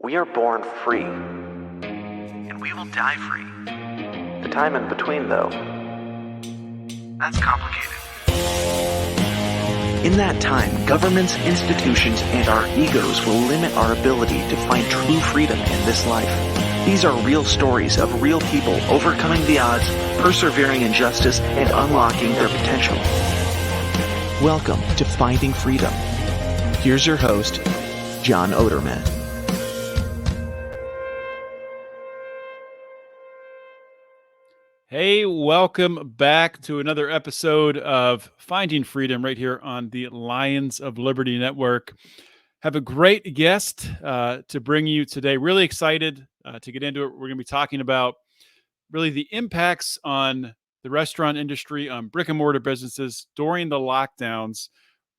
We are born free, and we will die free. The time in between, though, that's complicated. In that time, governments, institutions, and our egos will limit our ability to find true freedom in this life. These are real stories of real people overcoming the odds, persevering in justice, and unlocking their potential. Welcome to Finding Freedom. Here's your host, John Oderman. Hey, welcome back to another episode of Finding Freedom right here on the Lions of Liberty Network. Have a great guest to bring you today. Really excited to get into it. We're going to be talking about really the impacts on the restaurant industry, on brick and mortar businesses during the lockdowns.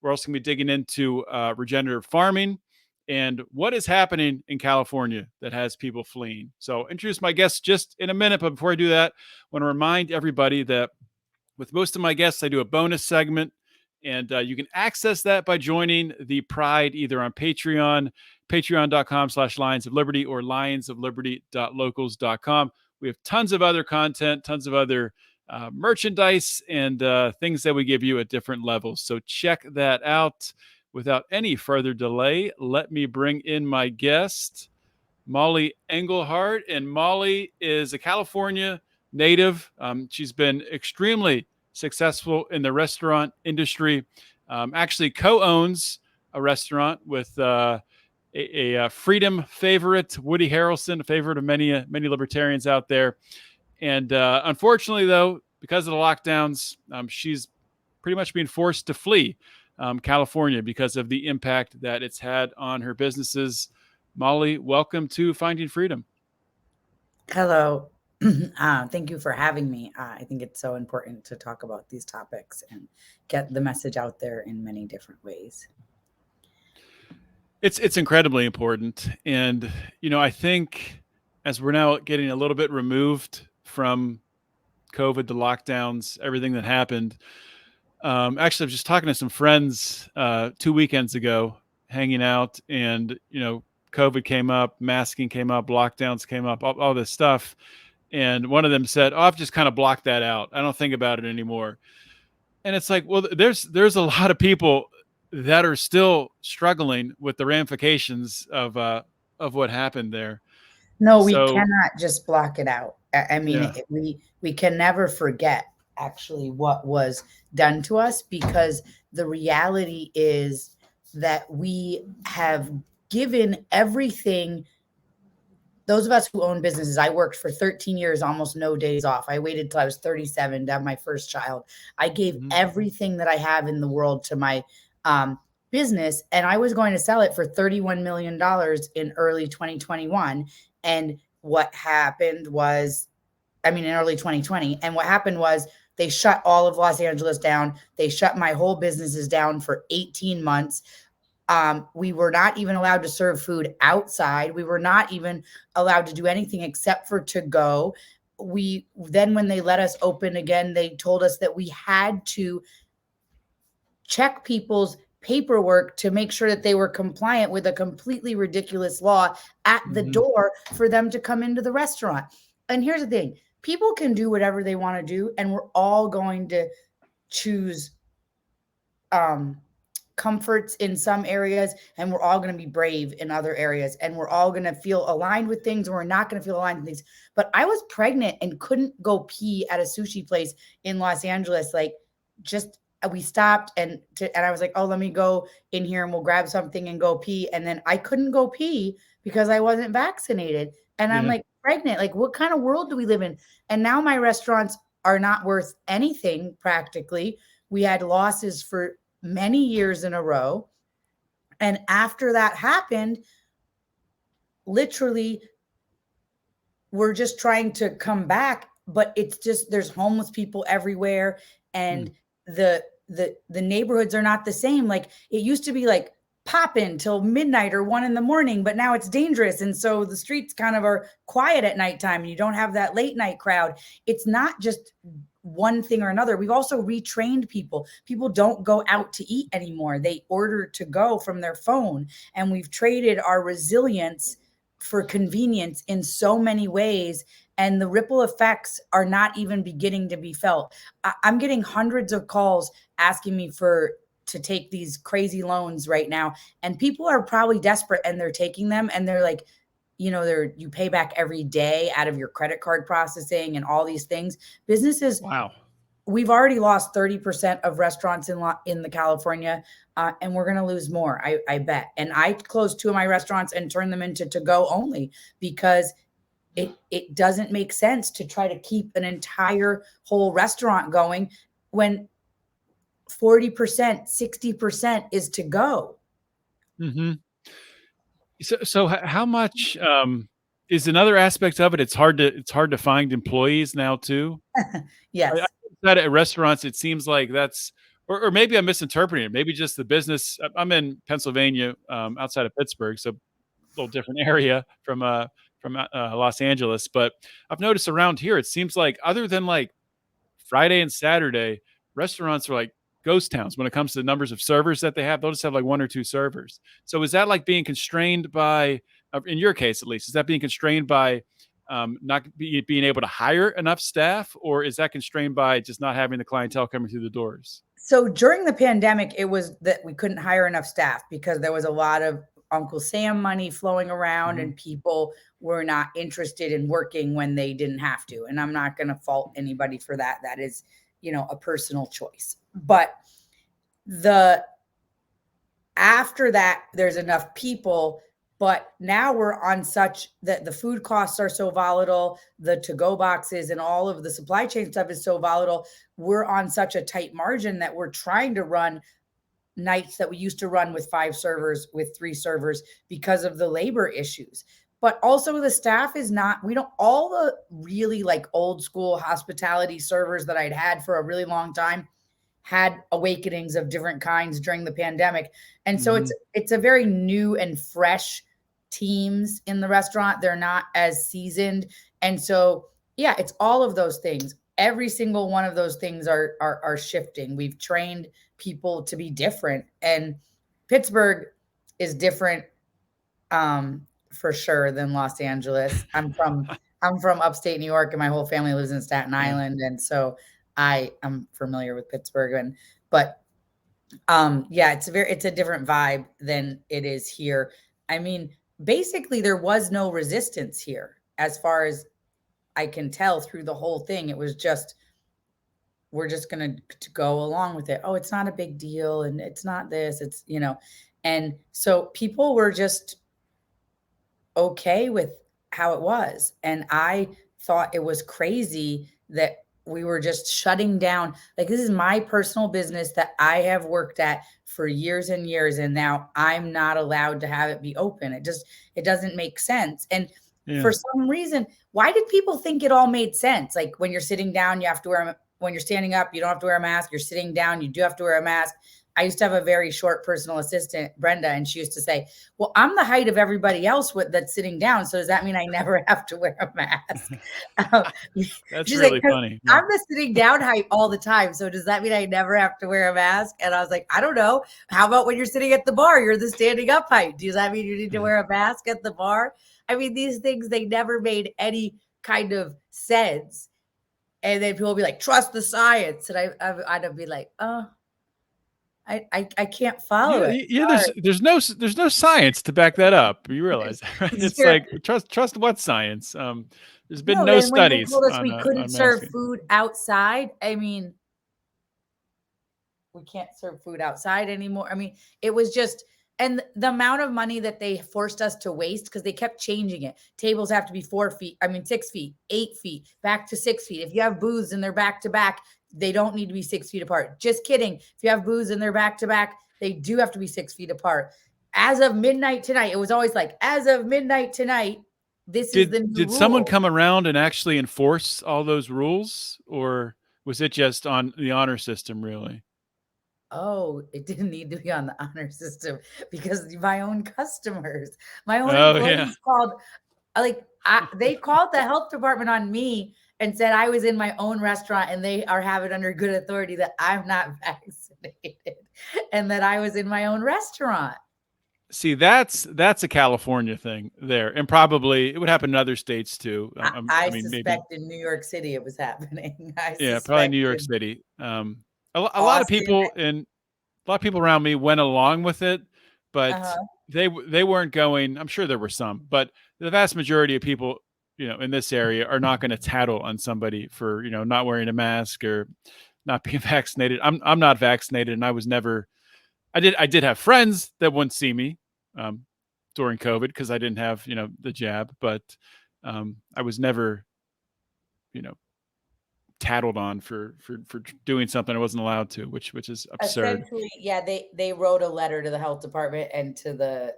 We're also going to be digging into regenerative farming and what is happening in California that has people fleeing. So introduce my guests just in a minute. But before I do that, I want to remind everybody that with most of my guests, I do a bonus segment. And you can access that by joining the Pride either on Patreon, patreon.com/Lions of Liberty or lionsofliberty.locals.com. We have tons of other content, tons of other merchandise and things that we give you at different levels. So check that out. Without any further delay, let me bring in my guest, Mollie Engelhart. And Mollie is a California native. She's been extremely successful in the restaurant industry. Actually co-owns a restaurant with a Freedom favorite, Woody Harrelson, a favorite of many libertarians out there. And unfortunately, though, because of the lockdowns, she's pretty much being forced to flee California because of the impact that it's had on her businesses. Mollie, welcome to Finding Freedom. Hello. Thank you for having me. I think it's so important to talk about these topics and get the message out there in many different ways. It's incredibly important. And, I think as we're now getting a little bit removed from COVID, the lockdowns, everything that happened, actually, I was just talking to some friends 2 weekends ago, hanging out, and, COVID came up, masking came up, lockdowns came up, all this stuff. And one of them said, I've just kind of blocked that out. I don't think about it anymore. And it's like, well, there's a lot of people that are still struggling with the ramifications of what happened there. No, we cannot just block it out. I mean, Yeah. we can never forget actually what was done to us, because the reality is that we have given everything. Those of us who own businesses, I worked for 13 years, almost no days off. I waited till I was 37 to have my first child. I gave everything that I have in the world to my business, and I was going to sell it for $31 million in early 2021. And what happened was, in early 2020. And what happened was they shut all of Los Angeles down. They shut my whole businesses down for 18 months. We were not even allowed to serve food outside. We were not even allowed to do anything except for to go. Then when they let us open again, they told us that we had to check people's paperwork to make sure that they were compliant with a completely ridiculous law at the door for them to come into the restaurant. And here's the thing. People can do whatever they want to do, and we're all going to choose comforts in some areas, and we're all going to be brave in other areas, and we're all going to feel aligned with things, and we're not going to feel aligned with things. But I was pregnant and couldn't go pee at a sushi place in Los Angeles. We stopped and I was like, oh, let me go in here and we'll grab something and go pee. And then I couldn't go pee because I wasn't vaccinated. And I'm like, pregnant, like what kind of world do we live in? And now my restaurants are not worth anything practically. We had losses for many years in a row. And after that happened, literally, we're just trying to come back, but it's just, there's homeless people everywhere. And the neighborhoods are not the same. Like it used to be like poppin' till midnight or 1 a.m, but now it's dangerous. And so the streets kind of are quiet at nighttime and you don't have that late night crowd. It's not just one thing or another. We've also retrained people. People don't go out to eat anymore. They order to go from their phone, and we've traded our resilience for convenience in so many ways, and the ripple effects are not even beginning to be felt. I'm getting hundreds of calls asking me to take these crazy loans right now, and people are probably desperate and they're taking them, and they're like, you pay back every day out of your credit card processing and all these things. Businesses, Wow. we've already lost 30% of restaurants in the California, and we're going to lose more, I bet. And I closed 2 of my restaurants and turned them into to-go only, because it doesn't make sense to try to keep an entire whole restaurant going when 40%, 60% is to go. Mm-hmm. So how much is another aspect of it? It's hard to find employees now too. I Yes. that at restaurants, it seems like that's, or maybe I'm misinterpreting it. Maybe just the business. I'm in Pennsylvania, outside of Pittsburgh, so a little different area from Los Angeles. But I've noticed around here, it seems like other than like Friday and Saturday, restaurants are like ghost towns when it comes to the numbers of servers that they have. They'll just have like 1 or 2 servers. So is that like being constrained by, in your case at least, is that being constrained by being able to hire enough staff, or is that constrained by just not having the clientele coming through the doors? So during the pandemic, it was that we couldn't hire enough staff because there was a lot of Uncle Sam money flowing around, Mhm. and people were not interested in working when they didn't have to. And I'm not going to fault anybody for that. That is, a personal choice. But the after that, there's enough people. But now we're on such that the food costs are so volatile, the to-go boxes and all of the supply chain stuff is so volatile. We're on such a tight margin that we're trying to run nights that we used to run with 5 servers, with 3 servers, because of the labor issues. But also the staff is not, we don't, all the really like old school hospitality servers that I'd had for a really long time had awakenings of different kinds during the pandemic. And so Mhm. it's a very new and fresh teams in the restaurant. They're not as seasoned. And so, yeah, it's all of those things. Every single one of those things are shifting. We've trained people to be different, and Pittsburgh is different, for sure, than Los Angeles. I'm from upstate New York, and my whole family lives in Staten Yeah. Island, and so I am familiar with Pittsburgh. But yeah, it's a different vibe than it is here. I mean, basically there was no resistance here as far as I can tell through the whole thing. It was just, we're just going to go along with it. Oh, it's not a big deal, and it's not this, and so people were just okay with how it was. And I thought it was crazy that we were just shutting down. Like, this is my personal business that I have worked at for years and years, and now I'm not allowed to have it be open. It doesn't make sense. And Yeah. for some reason, why did people think it all made sense? Like, when you're sitting down, you have to wear, when you're standing up, you don't have to wear a mask. You're sitting down, you do have to wear a mask. I used to have a very short personal assistant, Brenda, and she used to say, well, I'm the height of everybody else that's sitting down. So does that mean I never have to wear a mask? Um, That's She's like, really funny. Yeah. I'm the sitting down height all the time. So does that mean I never have to wear a mask? And I was like, I don't know. How about when you're sitting at the bar? You're the standing up height. Does that mean you need to wear a mask at the bar? I mean, these things, they never made any kind of sense. And then people will be like, trust the science. And I'd be like, oh, I can't follow it. Yeah, there's no science to back that up. You realize that, right? It's Zero. like trust what science? There's been No, no then when they studies told us we on couldn't serve masking. food outside, I mean, we can't serve food outside anymore. I mean, it was just, and the amount of money that they forced us to waste, because they kept changing it. Tables have to be 6 feet, 8 feet, back to 6 feet. If you have booths and they're back to back, they don't need to be 6 feet apart. Just kidding. If you have booths and they're back to back, they do have to be 6 feet apart. As of midnight tonight, it was always like, as of midnight tonight, this is the new Did someone rule. come around and actually enforce all those rules, or was it just on the honor system, really? Oh, it didn't need to be on the honor system, because my own customers, my own Oh, yeah. employees called, they called the health department on me and said I was in my own restaurant, and they are have it under good authority that I'm not vaccinated and that I was in my own restaurant. See, that's a California thing there, and probably it would happen in other states too. I I mean, maybe, suspect in New York City it was happening. I yeah, probably suspect New York in City. A lot of Austin. people around me went along with it, but Uh-huh. they weren't going. I'm sure there were some, but the vast majority of people, in this area are not going to tattle on somebody for not wearing a mask or not being vaccinated. I'm not vaccinated, and I was never. I did have friends that wouldn't see me um, during COVID because I didn't have the jab, but I was never you know tattled on for doing something I wasn't allowed to, which is absurd. Essentially, yeah, they wrote a letter to the health department and to the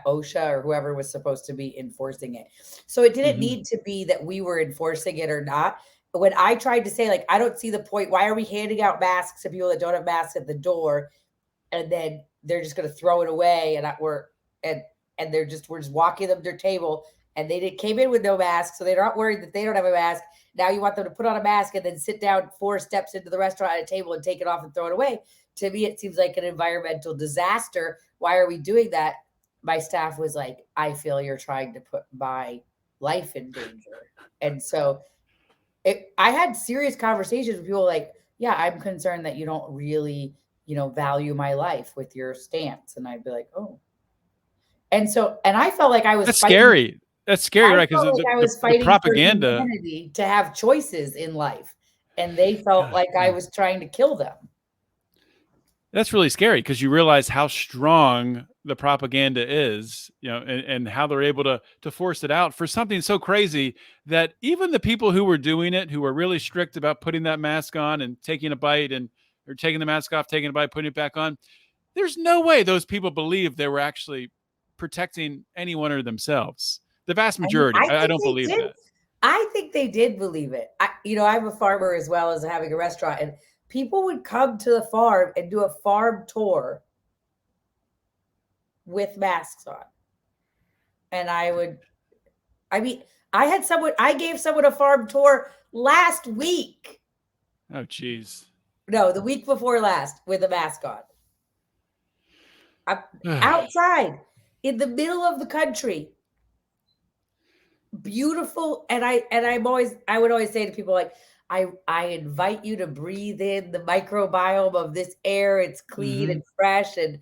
OSHA or whoever was supposed to be enforcing it. So it didn't Hmm. need to be that we were enforcing it or not. When I tried to say, like, I don't see the point. Why are we handing out masks to people that don't have masks at the door, and then they're just going to throw it away, and we're just walking them to their table, and came in with no mask, so they're not worried that they don't have a mask. Now you want them to put on a mask and then sit down 4 steps into the restaurant at a table and take it off and throw it away. To me, it seems like an environmental disaster. Why are we doing that? My staff was like, I feel you're trying to put my life in danger. And so I had serious conversations with people like, yeah, I'm concerned that you don't really, value my life with your stance. And I'd be like, oh. And I felt like I was That's fighting. scary. That's scary, I right? Because felt like I was the fighting for propaganda. humanity to have choices in life. And they felt God, like I yeah. was trying to kill them. That's really scary because you realize how strong the propaganda is, and how they're able to force it out for something so crazy that even the people who were doing it, who were really strict about putting that mask on and taking a bite or taking the mask off, taking a bite, putting it back on, there's no way those people believed they were actually protecting anyone or themselves. The vast I mean, majority. I don't believe that. I think they did believe it. I'm a farmer as well as having a restaurant, and people would come to the farm and do a farm tour with masks on. And I gave someone a farm tour last week. Oh, geez. No, the week before last with a mask on. I'm outside in the middle of the country. Beautiful. And I would always say to people, like, I invite you to breathe in the microbiome of this air. It's clean Hmm. and fresh, and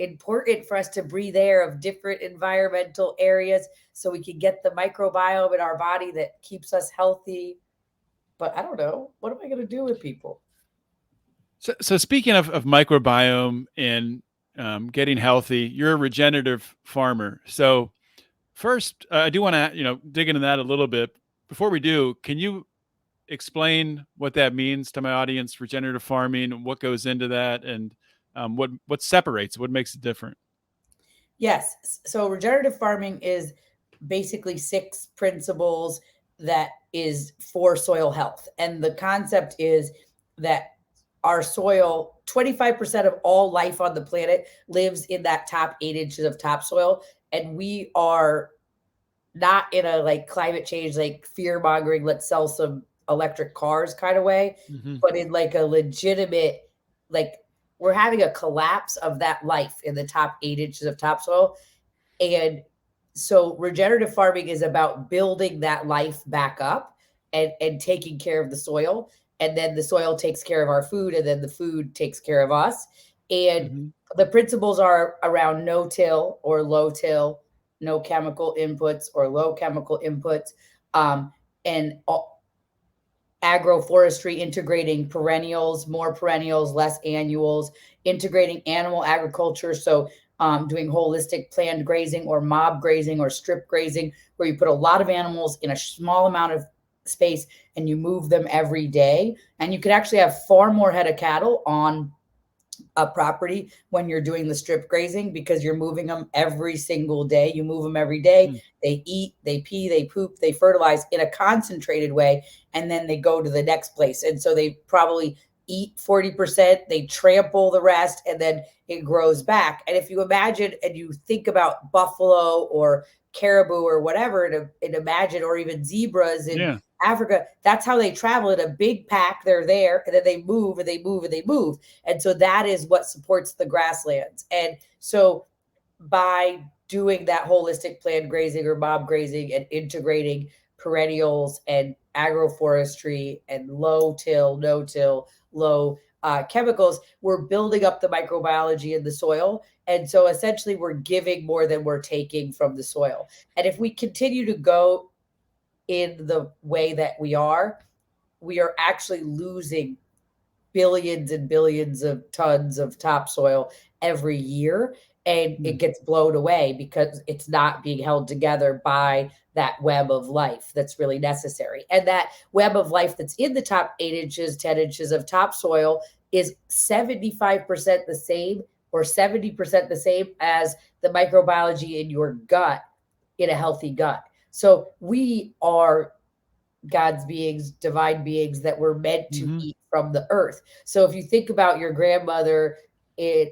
important for us to breathe air of different environmental areas so we can get the microbiome in our body that keeps us healthy. But I don't know. What am I going to do with people? So speaking of microbiome and getting healthy, you're a regenerative farmer. So first, I do want to dig into that a little bit. Before we do, can you explain what that means to my audience? Regenerative farming, what goes into that, and what separates, what makes it different? Yes. So regenerative farming is basically 6 principles that is for soil health. And the concept is that our soil, 25% of all life on the planet lives in that top 8 inches of topsoil. And we are not in a like climate change, like fear mongering, let's sell some electric cars kind of way, Hmm. but in like a legitimate, like we're having a collapse of that life in the top 8 inches of topsoil. And so regenerative farming is about building that life back up and taking care of the soil. And then the soil takes care of our food, and then the food takes care of us. And Hmm. the principles are around no till or low till, no chemical inputs or low chemical inputs, and agroforestry, integrating perennials, more perennials, less annuals, integrating animal agriculture. So doing holistic planned grazing or mob grazing or strip grazing, where you put a lot of animals in a small amount of space and you move them every day. And you could actually have far more head of cattle on a property when you're doing the strip grazing because you're moving them every single day. You move them every day. They eat, they pee, they poop, they fertilize in a concentrated way, and then they go to the next place. And so they probably eat 40%, they trample the rest, and then it grows back. And if you imagine and you think about buffalo or caribou or whatever, and imagine, or even zebras in Yeah. Africa, that's how they travel in a big pack. They're there and then they move and they move and they move. And so that is what supports the grasslands. And so by doing that holistic planned grazing or mob grazing and integrating perennials and agroforestry and low till, no till, low chemicals, we're building up the microbiology in the soil. And so essentially we're giving more than we're taking from the soil. And if we continue to go in the way that we are actually losing billions and billions of tons of topsoil every year. And it gets blown away because it's not being held together by that web of life that's really necessary. And that web of life that's in the top 8 inches, 10 inches of topsoil is 75% the same or 70% the same as the microbiology in your gut in a healthy gut. So we are God's beings, divine beings that were meant to eat from the earth. So if you think about your grandmother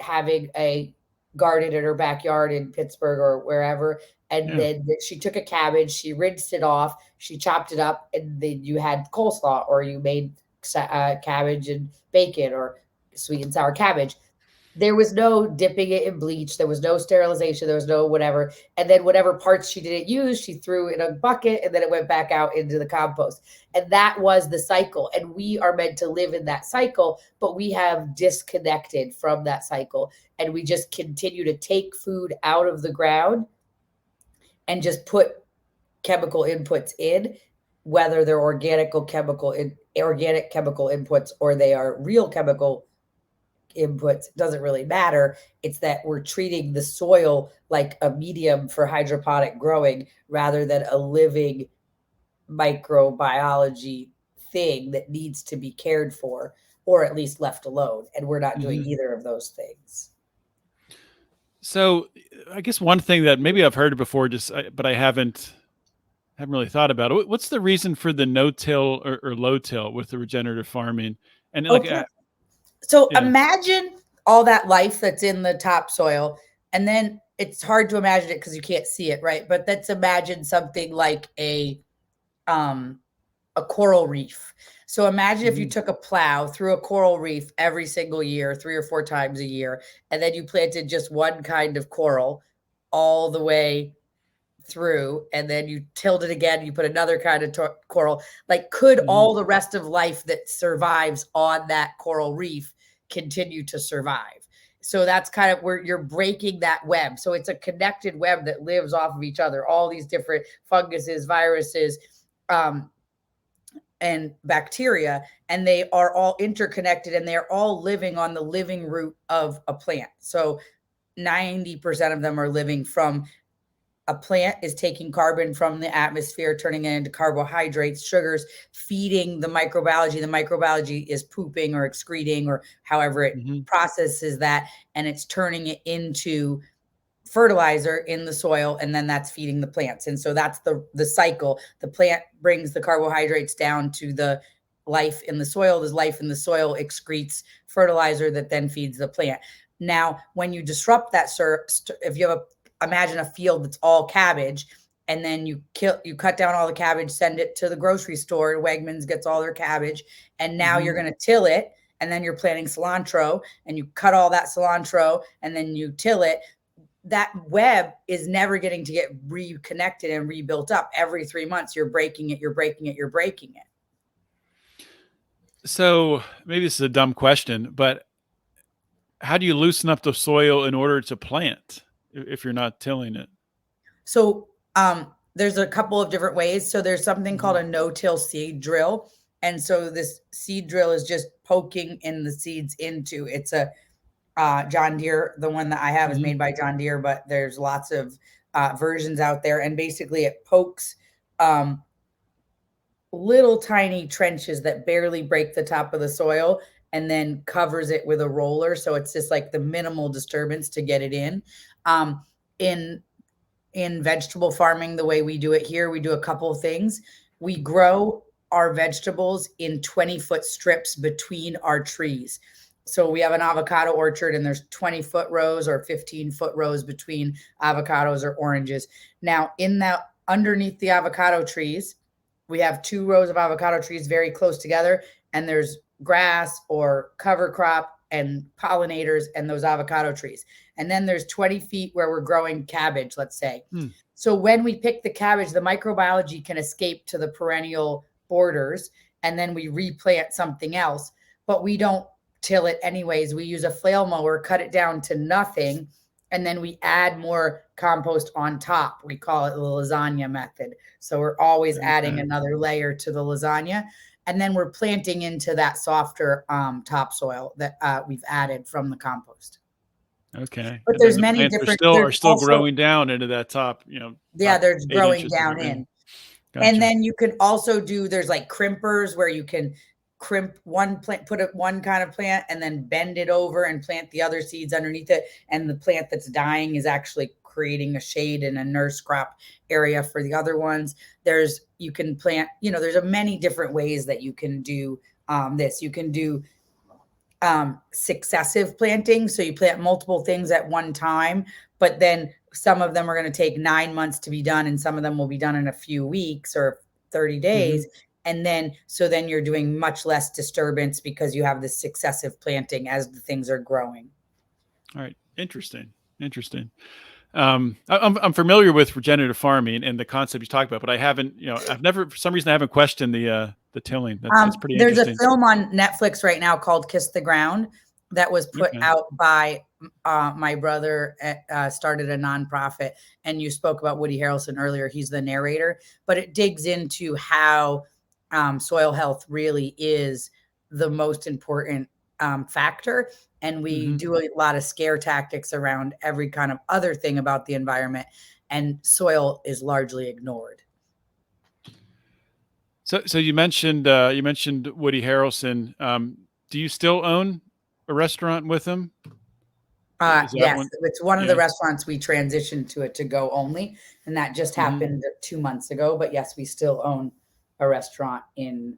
having a garden in her backyard in Pittsburgh or wherever, and then she took a cabbage, she rinsed it off, she chopped it up, and then you had coleslaw, or you made cabbage and bacon or sweet and sour cabbage. There was no dipping it in bleach. There was no sterilization. There was no whatever. And then whatever parts she didn't use, she threw in a bucket and then it went back out into the compost. And that was the cycle. And we are meant to live in that cycle, but we have disconnected from that cycle. And we just continue to take food out of the ground and just put chemical inputs in, whether they're organic chemical inputs or they are real chemical inputs. Doesn't really matter. It's that we're treating the soil like a medium for hydroponic growing rather than a living microbiology thing that needs to be cared for or at least left alone. And we're not doing either of those things. So I guess one thing that maybe I've heard before, but I haven't really thought about it. What's the reason for the no-till or low-till with the regenerative farming? And So imagine all that life that's in the topsoil, and then it's hard to imagine it because you can't see it, right? But let's imagine something like a coral reef. So imagine if you took a plow through a coral reef every single year, 3 or 4 times a year, and then you planted just one kind of coral all the way through, and then you tilled it again, you put another kind of coral. Like, could all the rest of life that survives on that coral reef continue to survive? So that's kind of where you're breaking that web. So it's a connected web that lives off of each other, all these different funguses, viruses, and bacteria, and they are all interconnected, and they're all living on the living root of a plant. So 90% of them are living from a plant is taking carbon from the atmosphere, turning it into carbohydrates, sugars, feeding the microbiology. The microbiology is pooping or excreting or however it processes that, and it's turning it into fertilizer in the soil, and then that's feeding the plants. And so that's the cycle. The plant brings the carbohydrates down to the life in the soil. There's life in the soil, excretes fertilizer that then feeds the plant. Now, when you disrupt that, if you have imagine a field that's all cabbage, and then you cut down all the cabbage, send it to the grocery store, and Wegmans gets all their cabbage, and now you're going to till it, and then you're planting cilantro, and you cut all that cilantro, and then you till it. That web is never getting to get reconnected and rebuilt up. Every 3 months, you're breaking it, you're breaking it, you're breaking it. So maybe this is a dumb question, but how do you loosen up the soil in order to plant if you're not tilling it? So there's a couple of different ways. So there's something called a no-till seed drill. And so this seed drill is just poking in the seeds into, it's a John Deere. The one that I have is made by John Deere, but there's lots of versions out there. And basically it pokes little tiny trenches that barely break the top of the soil and then covers it with a roller. So it's just like the minimal disturbance to get it in. In vegetable farming, the way we do it here, we do a couple of things. We grow our vegetables in 20-foot strips between our trees. So we have an avocado orchard, and there's 20-foot rows or 15-foot rows between avocados or oranges. Now, in that underneath the avocado trees, we have 2 rows of avocado trees very close together, and there's grass or cover crop and pollinators and those avocado trees. And then there's 20 feet where we're growing cabbage, let's say. So when we pick the cabbage, the microbiology can escape to the perennial borders, and then we replant something else, but we don't till it anyways. We use a flail mower, cut it down to nothing, and then we add more compost on top. We call it the lasagna method. So we're always adding another layer to the lasagna, and then we're planting into that softer topsoil that we've added from the compost. Okay. But And there's then the many plants different. are still growing down into that top, Yeah, top there's 8 growing inches of down the in. ring. And Gotcha. then you can also do, there's like crimpers where you can crimp one plant, put one kind of plant and then bend it over and plant the other seeds underneath it. And the plant that's dying is actually creating a shade and a nurse crop area for the other ones. You can plant, there's many different ways that you can do this. You can do successive planting. So you plant multiple things at one time, but then some of them are going to take 9 months to be done, and some of them will be done in a few weeks or 30 days. And then you're doing much less disturbance because you have this successive planting as the things are growing. All right. Interesting. I'm familiar with regenerative farming and the concept you talked about, but I haven't, I've never, for some reason, I haven't questioned the tilling. That's pretty There's interesting. a film on Netflix right now called Kiss the Ground that was put out by my brother, started a nonprofit. And you spoke about Woody Harrelson earlier. He's the narrator, but it digs into how soil health really is the most important factor. And we do a lot of scare tactics around every kind of other thing about the environment, and soil is largely ignored. So you mentioned Woody Harrelson. Do you still own a restaurant with him? Yes, it's one of the restaurants we transitioned to a to-go only, and that just happened 2 months ago. But yes, we still own a restaurant in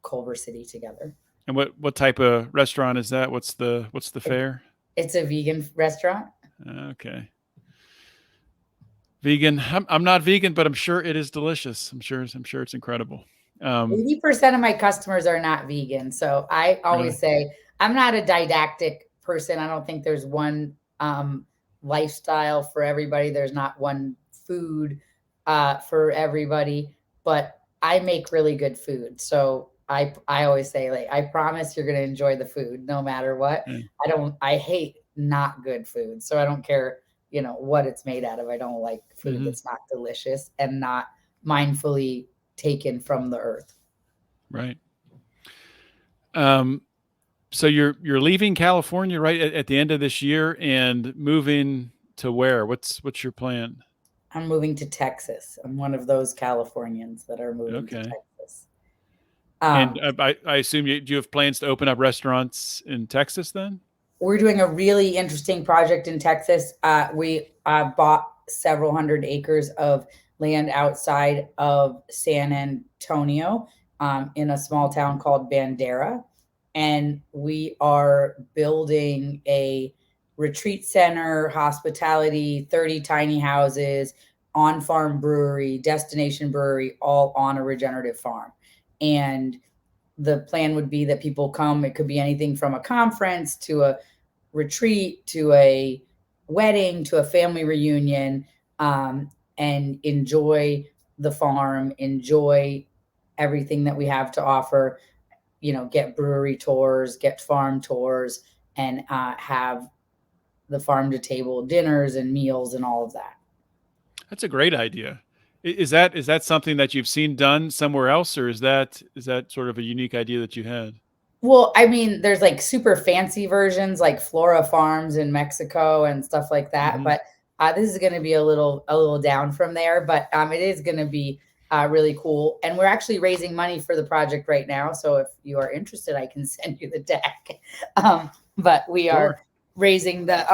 Culver City together. And what type of restaurant is that? What's the fare? It's a vegan restaurant. Okay. Vegan. I'm not vegan, but I'm sure it is delicious. I'm sure it's incredible. 80% of my customers are not vegan, so I always say I'm not a didactic person. I don't think there's one lifestyle for everybody. There's not one food for everybody, but I make really good food. So I always say, like, I promise you're going to enjoy the food no matter what. I hate not good food. So I don't care, what it's made out of. I don't like food that's not delicious and not mindfully taken from the earth. Right. So you're leaving California right at the end of this year and moving to where? What's your plan? I'm moving to Texas. I'm one of those Californians that are moving to Texas. And I assume do you have plans to open up restaurants in Texas then? We're doing a really interesting project in Texas. We bought several hundred acres of land outside of San Antonio in a small town called Bandera. And we are building a retreat center, hospitality, 30 tiny houses, on-farm brewery, destination brewery, all on a regenerative farm. And the plan would be that people come. It could be anything from a conference to a retreat to a wedding to a family reunion, and enjoy the farm, enjoy everything that we have to offer, get brewery tours, get farm tours, and have the farm to table dinners and meals and all of that. That's a great idea. Is that something that you've seen done somewhere else, or is that sort of a unique idea that you had? Well, I mean, there's like super fancy versions like Flora Farms in Mexico and stuff like that. But this is going to be a little down from there, but it is going to be really cool. And we're actually raising money for the project right now. So if you are interested, I can send you the deck. But we are raising but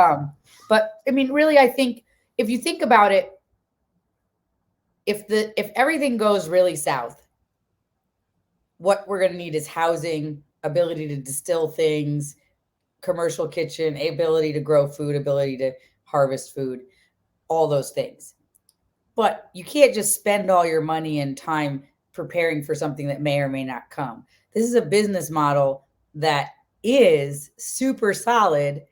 I mean, really, I think if you think about it, if everything goes really south, what we're going to need is housing, ability to distill things, commercial kitchen, ability to grow food, ability to harvest food, all those things. But you can't just spend all your money and time preparing for something that may or may not come. This is a business model that is super solid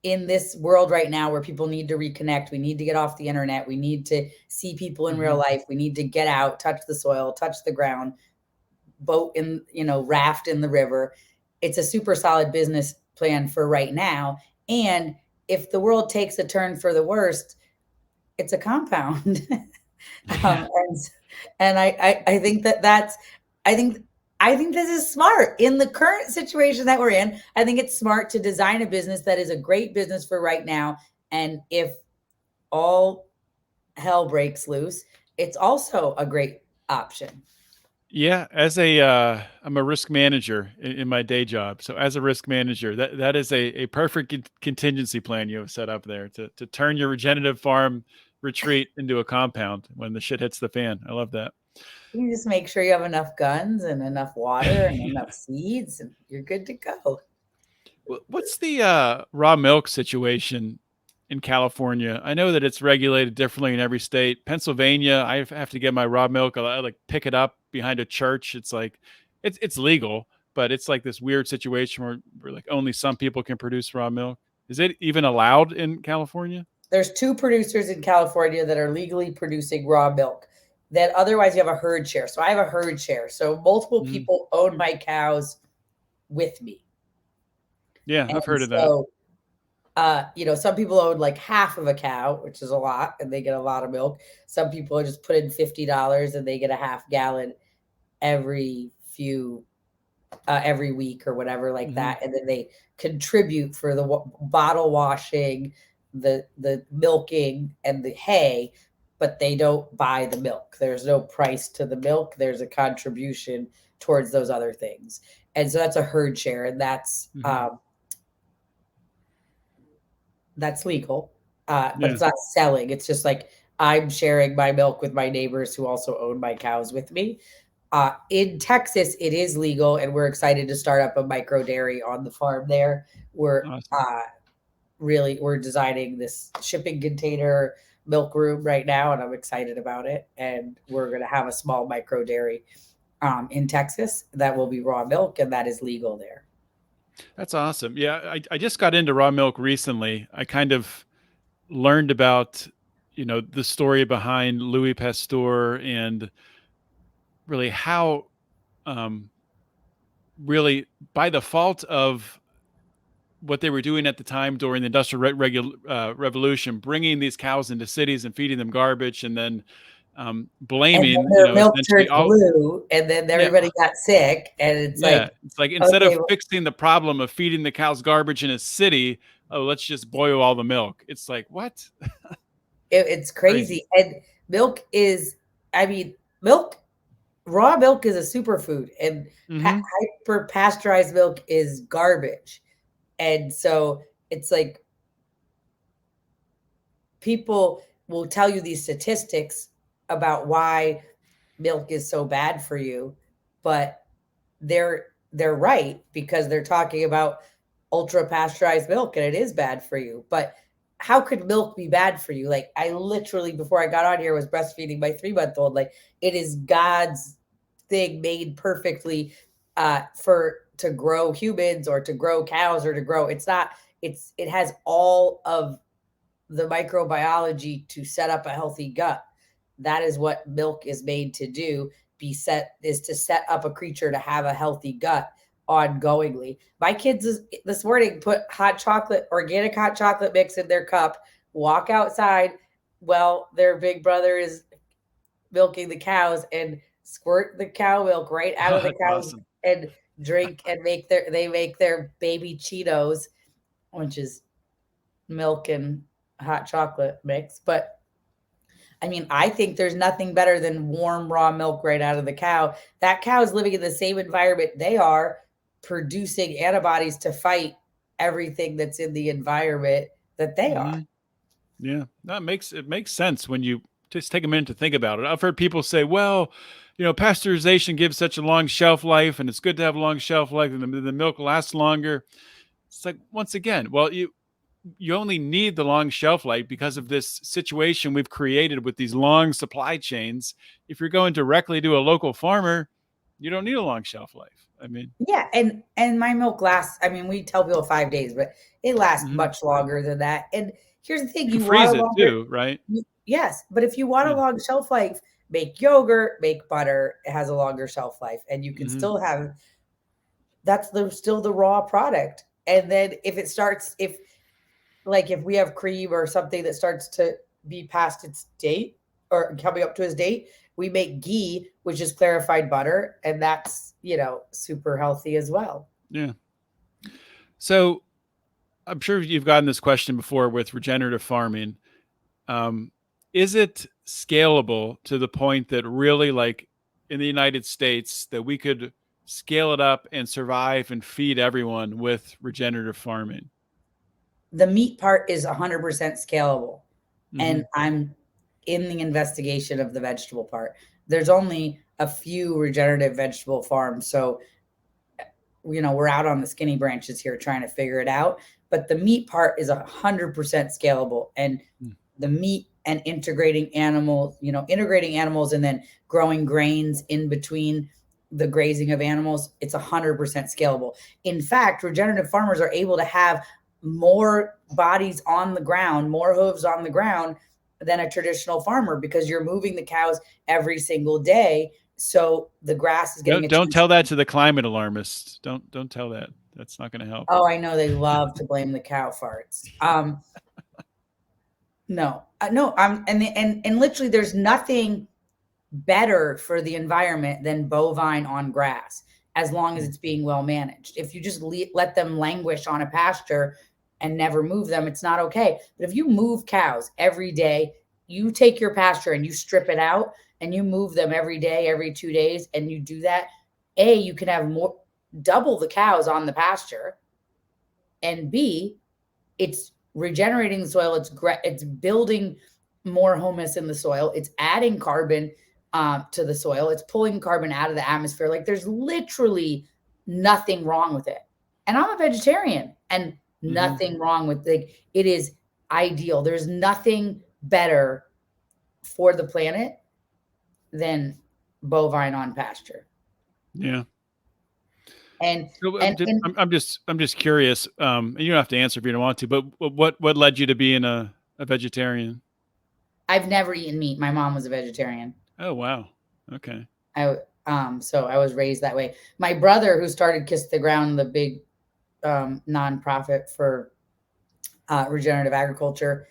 in this world right now where people need to reconnect. We need to get off the internet. We need to see people in real life. We need to get out, touch the soil, touch the ground, boat in, raft in the river. It's a super solid business plan for right now. And if the world takes a turn for the worst, it's a compound. Yeah. And I think I think this is smart in the current situation that we're in. I think it's smart to design a business that is a great business for right now. And if all hell breaks loose, it's also a great option. Yeah, I'm a risk manager in my day job. So as a risk manager, that is a perfect contingency plan you have set up there to turn your regenerative farm retreat into a compound when the shit hits the fan. I love that. You just make sure you have enough guns and enough water and enough seeds, and you're good to go. What's the raw milk situation in California? I know that it's regulated differently in every state. Pennsylvania, I have to get my raw milk. I like pick it up behind a church. It's like it's legal, but it's like this weird situation where like only some people can produce raw milk. Is it even allowed in California? There's 2 producers in California that are legally producing raw milk. That otherwise you have a herd share. So I have a herd share. So multiple people own my cows with me. Yeah, And I've heard of that. Some people own like half of a cow, which is a lot, and they get a lot of milk. Some people just put in $50 and they get a half gallon every week or whatever like that. And then they contribute for the bottle washing, the milking, and the hay, but they don't buy the milk. There's no price to the milk. There's a contribution towards those other things. And so that's a herd share, and that's legal, but Yeah. it's not selling. It's just like I'm sharing my milk with my neighbors who also own my cows with me. In Texas, it is legal, and we're excited to start up a micro dairy on the farm there. We're Awesome. we're designing this shipping container milk room right now, and I'm excited about it. And we're going to have a small micro dairy in Texas that will be raw milk, and that is legal there. That's awesome. Yeah, I just got into raw milk recently. I kind of learned about, the story behind Louis Pasteur and really how, really by the fault of what they were doing at the time during the Industrial Revolution, bringing these cows into cities and feeding them garbage, and then And blaming, then their milk essentially turned all. blue, and then Yeah, everybody got sick, and it's yeah. like, It's like instead okay, of fixing the problem of feeding the cows garbage in a city, oh, let's just boil all the milk. It's like, what? it's Crazy. crazy. And milk is, raw milk is a superfood, and Hmm. hyper pasteurized milk is garbage. And so it's like people will tell you these statistics about why milk is so bad for you, but they're right because they're talking about ultra pasteurized milk and it is bad for you. But how could milk be bad for you? Like I literally before I got on here was breastfeeding my 3-month-old. Like it is God's thing made perfectly for to grow humans or to grow cows or to grow. It has all of the microbiology to set up a healthy gut. That is what milk is made to do. Is to set up a creature to have a healthy gut ongoingly. My kids this morning put organic hot chocolate mix in their cup, walk outside while their big brother is milking the cows and squirt the cow milk right out Oh, of the that's cows awesome. and drink and make their baby Cheetos, which is milk and hot chocolate mix. But I mean, I think there's nothing better than warm raw milk right out of the cow. That cow is living in the same environment they are, producing antibodies to fight everything that's in the environment that they are. Hmm. Yeah, that makes sense when you just take a minute to think about it. I've heard people say, well, pasteurization gives such a long shelf life and it's good to have a long shelf life and the milk lasts longer. It's like, once again, well, you only need the long shelf life because of this situation we've created with these long supply chains. If you're going directly to a local farmer, you don't need a long shelf life. I mean, Yeah, and my milk lasts. I mean, we tell people 5 days, but it lasts much longer than that. And here's the thing: you can you freeze want a it longer. too, right? Yes, but if you want a Yeah. long shelf life, make yogurt, make butter. It has a longer shelf life, and you can Hmm. still have. That's still the raw product. And then if it starts, if we have cream or something that starts to be past its date or coming up to its date, we make ghee, which is clarified butter, and that's super healthy as well. Yeah. So I'm sure you've gotten this question before with regenerative farming. Um, is it scalable to the point that really, like in the United States, that we could scale it up and survive and feed everyone with regenerative farming? The meat part is 100% scalable, Hmm. and I'm in the investigation of the vegetable part. There's only a few regenerative vegetable farms, so we're out on the skinny branches here trying to figure it out. But the meat part is 100% scalable, and the meat and integrating animals and then growing grains in between the grazing of animals, it's 100% scalable. In fact, regenerative farmers are able to have more bodies on the ground, more hooves on the ground than a traditional farmer because you're moving the cows every single day. So the grass is getting a Don't chance. tell that to the climate alarmists. Don't tell that. That's not going to help. Oh, I know they love to blame the cow farts. No, no, and literally, there's nothing better for the environment than bovine on grass, as long as it's being well managed. If you just let them languish on a pasture and never move them, it's not okay. But if you move cows every day, you take your pasture and you strip it out and you move them every day, every 2 days, and you do that, you can have double the cows on the pasture, and B, it's regenerating the soil. It's building more humus in the soil. It's adding carbon to the soil. It's pulling carbon out of the atmosphere. Like there's literally nothing wrong with it. And I'm a vegetarian, and nothing wrong with it is ideal. There's nothing better for the planet than bovine on pasture. Yeah. And So and and I'm just curious. And you don't have to answer if you don't want to. But what led you to being a vegetarian? I've never eaten meat. My mom was a vegetarian. Oh wow. Okay. So I was raised that way. My brother, who started Kiss the Ground, the big nonprofit for regenerative agriculture,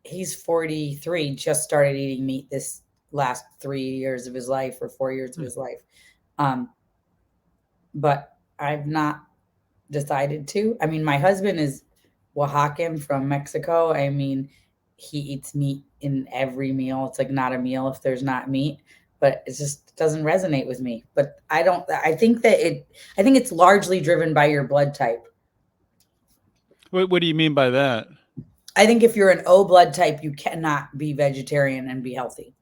he's 43, just started eating meat this last 3 years of his life or 4 years of his life. But I've not decided to. I mean, my husband is Oaxacan from Mexico. I mean, he eats meat in every meal. It's like not a meal if there's not meat, but it just doesn't resonate with me. But I think it's largely driven by your blood type. What do you mean by that? I think if you're an O blood type, you cannot be vegetarian and be healthy.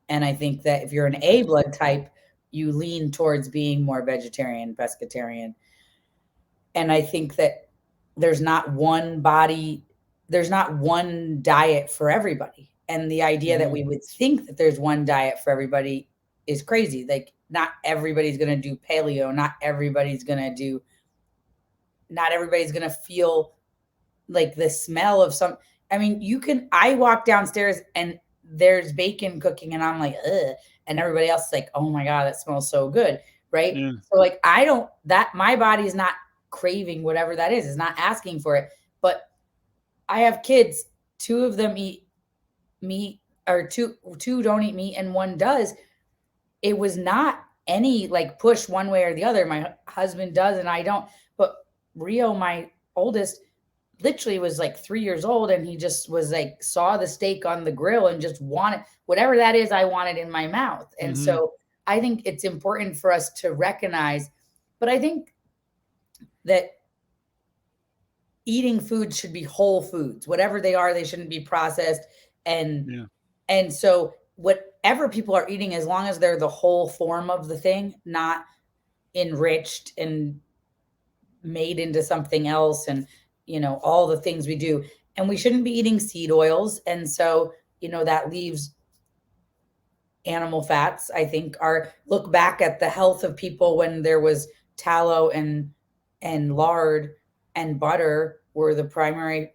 And I think that if you're an A blood type, you lean towards being more vegetarian, pescatarian. And I think that there's not one diet for everybody. And the idea that we would think that there's one diet for everybody is crazy. Like not everybody's going to do paleo. Not everybody's going to feel like the smell of some. I mean, I walk downstairs and there's bacon cooking and I'm like, ugh. And everybody else is like, oh my God, that smells so good. Right. Yeah. So like, my body is not craving whatever that is. It's not asking for it. But I have kids, 2 of them eat meat, or two don't eat meat and 1 does. It was not any like push one way or the other. My husband does and I don't. But Rio, my oldest, literally was like 3 years old, and he just was like, saw the steak on the grill and just wanted whatever that is, I wanted in my mouth. And so I think it's important for us to recognize, but I think that eating foods should be whole foods, whatever they are. They shouldn't be processed. And so whatever people are eating, as long as they're the whole form of the thing, not enriched and made into something else. And, all the things we do. And we shouldn't be eating seed oils. And so, that leaves animal fats, I think, look back at the health of people when there was tallow and lard and butter were the primary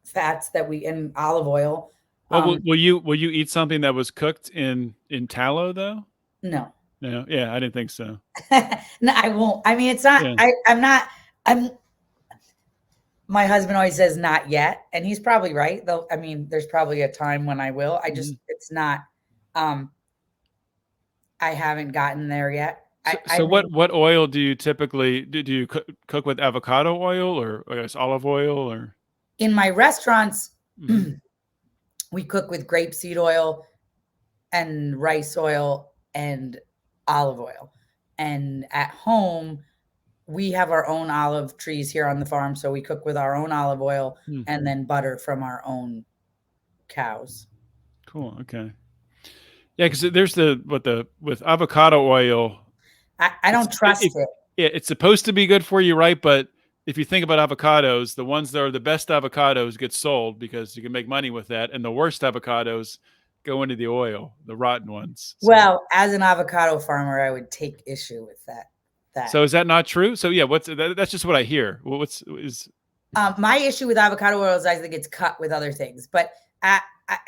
fats and olive oil. Well, will you eat something that was cooked in tallow though? No. No, yeah, I didn't think so. No, I won't. I mean, it's not. Yeah. My husband always says not yet, and he's probably right. Though, I mean, there's probably a time when I will. It's not. I haven't gotten there yet. So what oil do you typically do? You cook with avocado oil or I guess olive oil or? In my restaurants, we cook with grapeseed oil and rice oil and olive oil. And at home, we have our own olive trees here on the farm. So we cook with our own olive oil and then butter from our own cows. Cool. Okay. Yeah, because there's with avocado oil. I don't trust it. Yeah, it's supposed to be good for you, right? But if you think about avocados, the ones that are the best avocados get sold because you can make money with that, and the worst avocados go into the oil, the rotten ones. So. Well, as an avocado farmer, I would take issue with that. So is that not true? So yeah, that's just what I hear. My issue with avocado oil is I think it's cut with other things, but I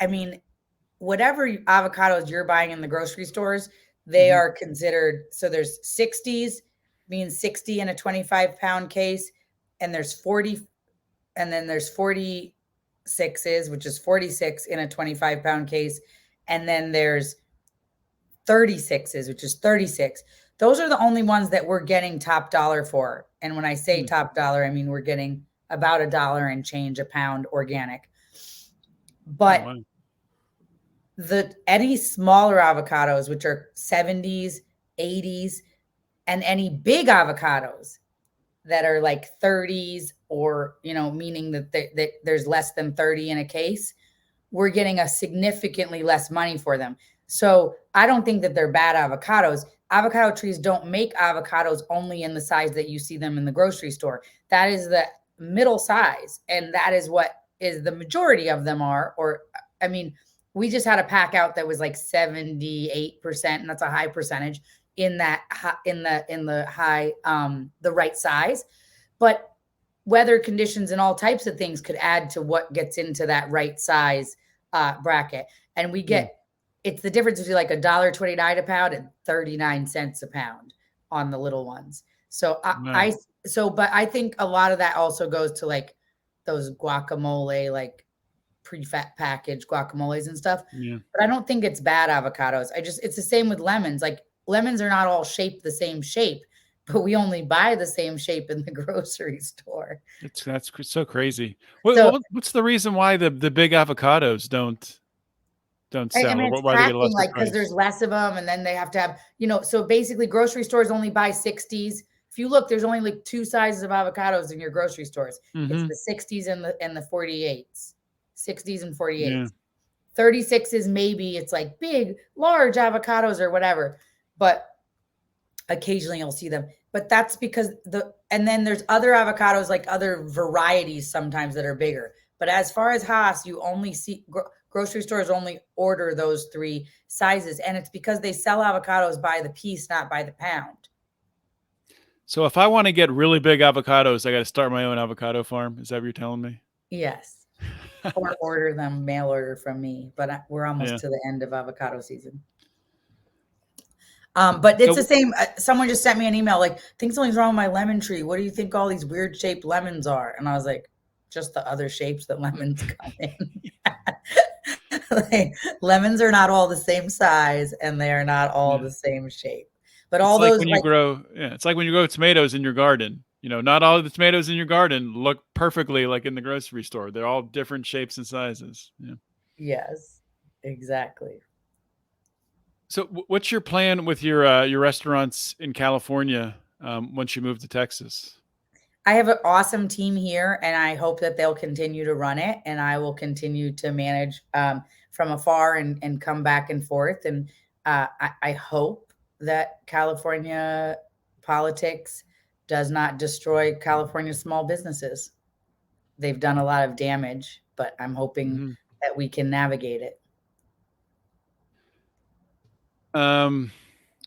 mean, whatever avocados you're buying in the grocery stores, they are considered. So there's 60s, means 60 in a 25-pound case, and there's 40, and then there's 46s, which is 46 in a 25-pound case, and then there's 36s, which is 36. Those are the only ones that we're getting top dollar for. And when I say top dollar, I mean we're getting about $1 and change a pound organic. But any smaller avocados, which are 70s, 80s, and any big avocados that are like 30s or, meaning that there's less than 30 in a case, we're getting a significantly less money for them. So I don't think that they're bad avocados. Avocado trees don't make avocados only in the size that you see them in the grocery store. That is the middle size. And that is what is the majority of them are. We just had a pack out that was like 78%, and that's a high percentage in the high, the right size. But weather conditions and all types of things could add to what gets into that right size bracket. And we get, it's the difference between like $1.29 a pound and 39 cents a pound on the little ones. So but I think a lot of that also goes to like those guacamole, like pre-fat packaged guacamoles and stuff. Yeah. But I don't think it's bad avocados. It's the same with lemons. Like lemons are not all shaped the same shape, but we only buy the same shape in the grocery store. That's so crazy. What's the reason why the big avocados don't sell? I mean, it's cracking, like, because there's less of them, and then they have to have, so basically grocery stores only buy 60s. If you look, there's only like 2 sizes of avocados in your grocery stores. It's the 60s and the 48s. 60s and 48s. Yeah. 36s, maybe it's like big, large avocados or whatever, but occasionally you'll see them. But that's because and then there's other avocados, like other varieties sometimes that are bigger. But as far as Haas, you only see grocery stores only order those 3 sizes. And it's because they sell avocados by the piece, not by the pound. So if I want to get really big avocados, I got to start my own avocado farm. Is that what you're telling me? Yes. Or order them, mail order from me. But we're almost to the end of avocado season. But it's the same. Someone just sent me an email like, I think something's wrong with my lemon tree. What do you think all these weird shaped lemons are? And I was like, just the other shapes that lemons come in. Like, lemons are not all the same size, and they are not all the same shape. But all those, it's like when you grow tomatoes in your garden. Not all of the tomatoes in your garden look perfectly like in the grocery store. They're all different shapes and sizes. Yeah. Yes, exactly. So what's your plan with your restaurants in California once you move to Texas? I have an awesome team here, and I hope that they'll continue to run it, and I will continue to manage from afar and come back and forth. And I hope that California politics does not destroy California small businesses. they've done a lot of damage, but I'm hoping Mhm. that we can navigate it.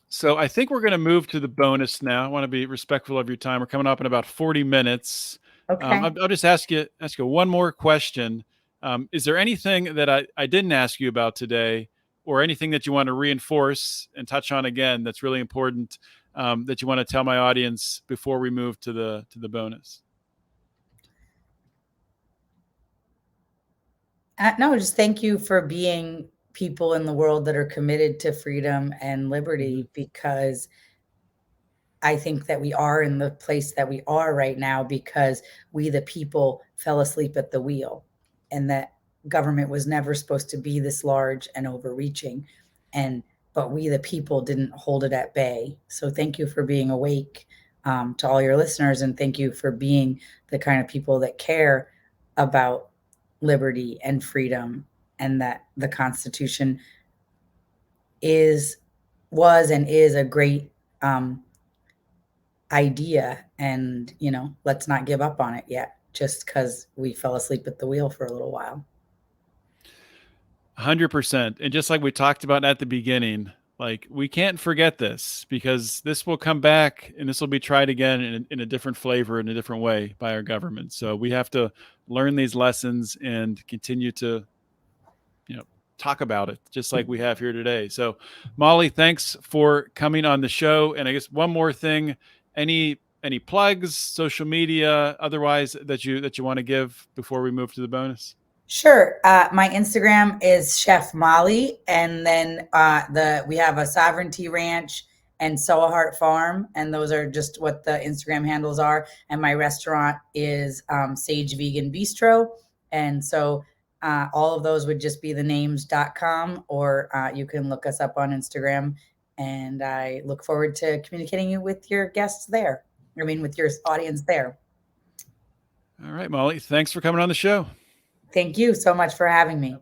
So I think we're going to move to the bonus now. I want to be respectful of your time. We're coming up in about 40 minutes. Okay. I'll just ask you one more question. Is there anything that I didn't ask you about today, or anything that you want to reinforce and touch on again that's really important, that you want to tell my audience before we move to the bonus? No, just thank you for being people in the world that are committed to freedom and liberty, Mhm. because I think that we are in the place that we are right now because we, the people, fell asleep at the wheel, and that government was never supposed to be this large and overreaching. But we, the people, didn't hold it at bay. So thank you for being awake, to all your listeners. And thank you for being the kind of people that care about liberty and freedom, and that the Constitution was and is a great, idea. And let's not give up on it yet just because we fell asleep at the wheel for a little while. 100%. And just like we talked about at the beginning, like, we can't forget this, because this will come back and this will be tried again in a different flavor, in a different way, by our government. So we have to learn these lessons and continue to, talk about it just like we have here today. So, Mollie, thanks for coming on the show. And I guess one more thing, any plugs, social media, otherwise, that you want to give before we move to the bonus? Sure. My Instagram is Chef Mollie, and then we have a Sovereignty Ranch and Soahart Farm, and those are just what the Instagram handles are. And my restaurant is Sage Vegan Bistro, and so all of those would just be the names.com, or you can look us up on Instagram. And I look forward to communicating with your guests there. I mean, with your audience there. All right, Mollie, thanks for coming on the show. Thank you so much for having me.